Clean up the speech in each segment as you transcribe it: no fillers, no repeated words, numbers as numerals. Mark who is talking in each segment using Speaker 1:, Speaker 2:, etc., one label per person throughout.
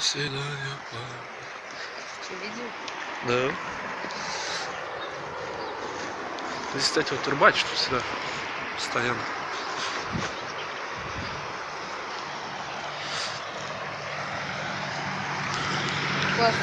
Speaker 1: До свидания, папа.
Speaker 2: Что, видел?
Speaker 1: Да. Здесь, кстати, вот рыбачат всегда постоянно.
Speaker 2: Классно.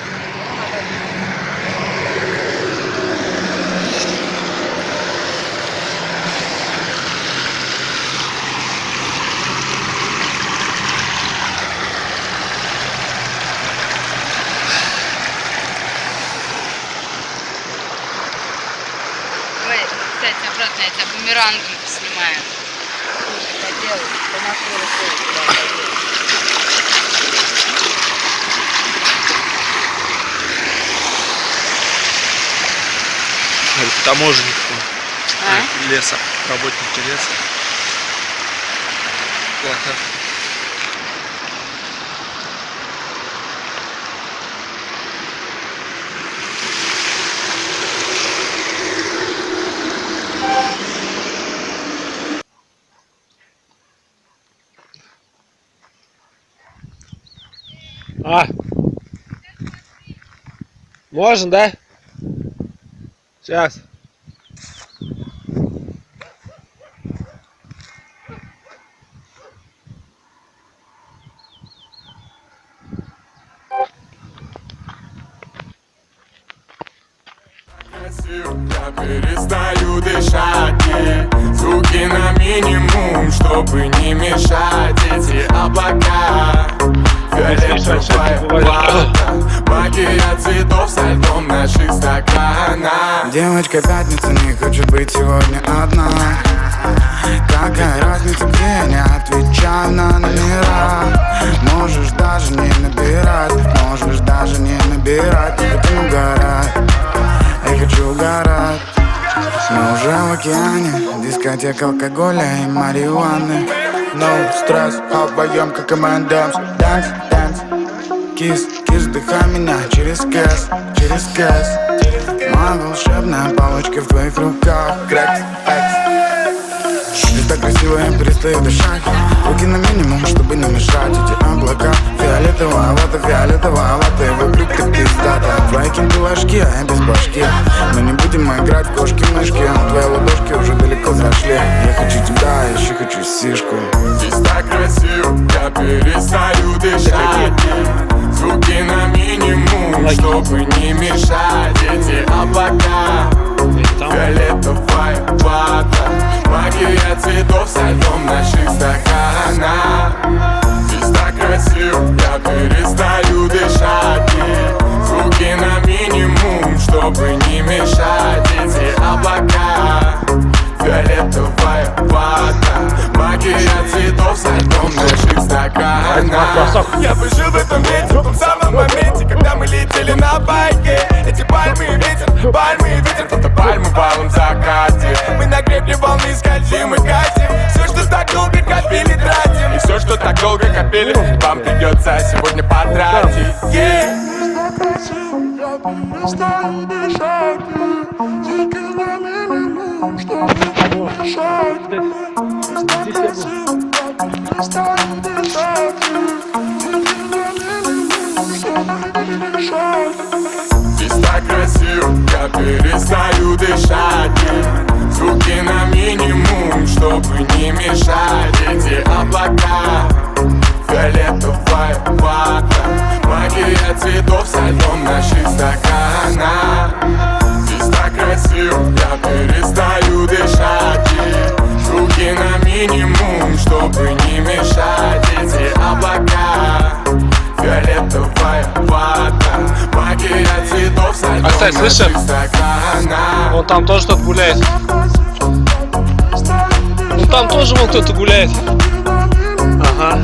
Speaker 2: Давай, кстати, обратно я тебя бумерангом поснимаю. Слушай, хотел, помаши рукой туда.
Speaker 1: Таможенник.
Speaker 2: А?
Speaker 1: Леса. Работники леса. Плохо. Можно, да? Сейчас.
Speaker 3: Я перестаю дышать, звуки на минимум, чтобы не мешать. Эти облака, фиолетовая вата, магия цветов со льдом наших стаканах.
Speaker 4: Девочка пятница не хочет быть сегодня одна. Какая разница, где я не отвечаю на номера. Можешь даже не набирать, можешь даже не набирать. Я хочу угорать, я хочу угорать. Мы уже в океане, дискотека алкоголя и марихуаны. No стресс, обоем как M&M's. Dance, dance, кис, кис, вдыхай меня через кэс, через кэс. Моя волшебная палочка в твоих руках. Крэкс, экс. Здесь так красиво, я перестаю дышать. Руки на минимум, чтобы не мешать. Эти облака, фиолетовая вата, и вокруг ты пиздата. Твои кенты ложки, а я без башки. Но не будем играть в кошки-мышки. Твои ладошки уже далеко зашли. Я хочу тебя, я еще хочу сишку.
Speaker 3: Здесь так красиво, я перестаю дышать. Звуки на минимум, чтобы не мешать. Эти облака, фиолетовая вата, магия цветов со льдом наших стаканах. Здесь так красиво, я перестаю дышать. Звуки на минимум, чтобы не мешать. Эти облака, фиолетовая вата, магия цветов со льдом наших стаканах. Я бы жил в этом месте, в том самом моменте, когда мы летели на байке. Эти пальмы и ветер, фотопальмы в алом закате. Мы на гребне волны скользим и катим. Все, что так долго копили, тратим. И все, что так долго копили, вам придется сегодня потратить. Я перестаю дышать. Звуки на минимум, чтобы не мешать. Здесь так красиво, я перестаю дышать. Звуки на минимум, чтобы не мешать. Здесь так красиво, я перестаю дышать. Звуки на минимум, чтобы не мешать. Эти облака, фиолетовая вата, магия цветов со льдом наших стаканах. Здесь так красиво, я перестаю дышать. Звуки на минимум, чтобы не мешать. Эти облака, фиолетовая вата, магия цветов со льдом наших стаканах.
Speaker 1: Вон там тоже кто-то гуляет. Ну там тоже вон кто-то гуляет. Ага.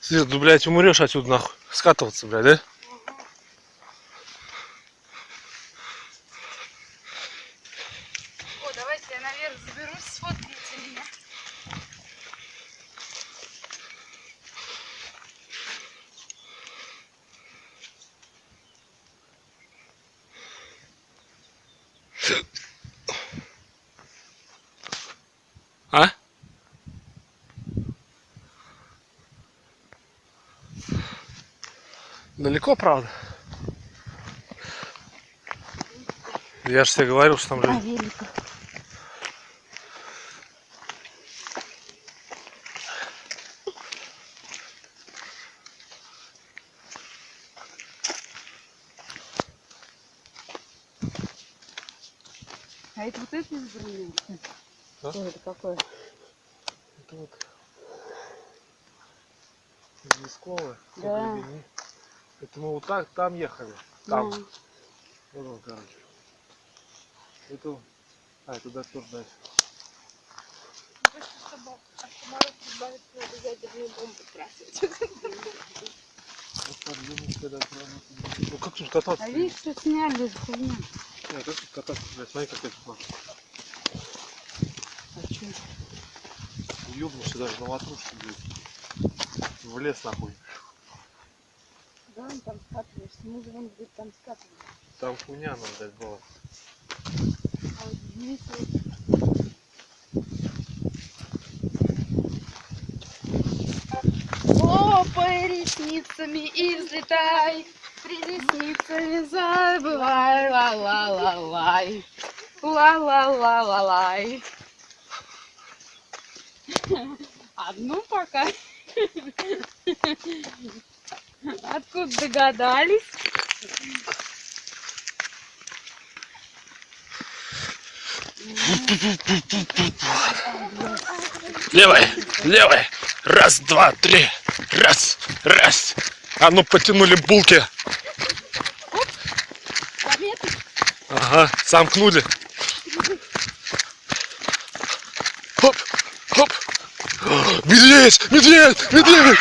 Speaker 1: Свет, ну, блядь, умрешь отсюда нахуй. Скатываться, блядь, да?
Speaker 2: О, давайте я наверх заберусь, сфоткайте меня.
Speaker 1: А? Далеко, правда? Я же тебе говорил, что там
Speaker 2: На
Speaker 1: же...
Speaker 2: великах. А это вот это инструмент?
Speaker 1: А?
Speaker 2: Что это какое?
Speaker 1: Это вот известковое,
Speaker 2: Да.
Speaker 1: это мы вот так там ехали. Там.
Speaker 2: Да.
Speaker 1: Вот он, короче. Это... А, это до тоже дальше. Вот подъемник, когда проработали. Ну как тут кататься?
Speaker 2: А видишь, что сняли за хуйня?
Speaker 1: Не, как тут кататься, блядь? Смотри, как это классно.
Speaker 2: А что?
Speaker 1: Ёбнешься даже на ватрушке, блядь. В лес нахуй.
Speaker 2: Да, он там скатываешься. Мы же вон где-то там скатываемся.
Speaker 1: Там хуйня нам, блядь, была.
Speaker 2: А вот здесь вот... Хлопай ресницами и взлетай, ресницами забывай, ла-ла-ла-лай, ла-ла-ла-ла-лай. Одну пока. Откуда догадались?
Speaker 1: Левой, левой. Раз, два, три. Раз, раз. А ну потянули булки. Ага, сомкнули. Хоп, хоп. Медведь, медведь, медведь.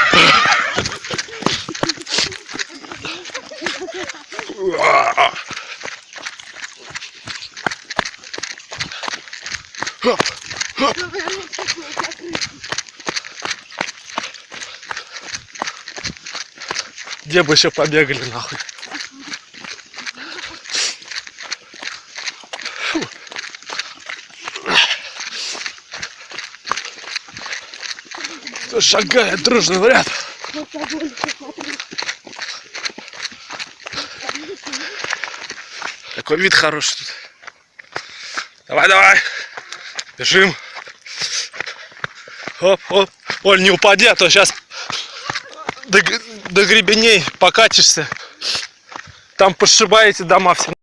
Speaker 1: Хоп, хоп. Где бы еще побегали нахуй. Кто шагает дружный в ряд. Такой вид хороший тут. Давай, давай. Бежим. Оп, оп. Оль, не упади, а то сейчас до гребеней покатишься. Там пошибаете дома все.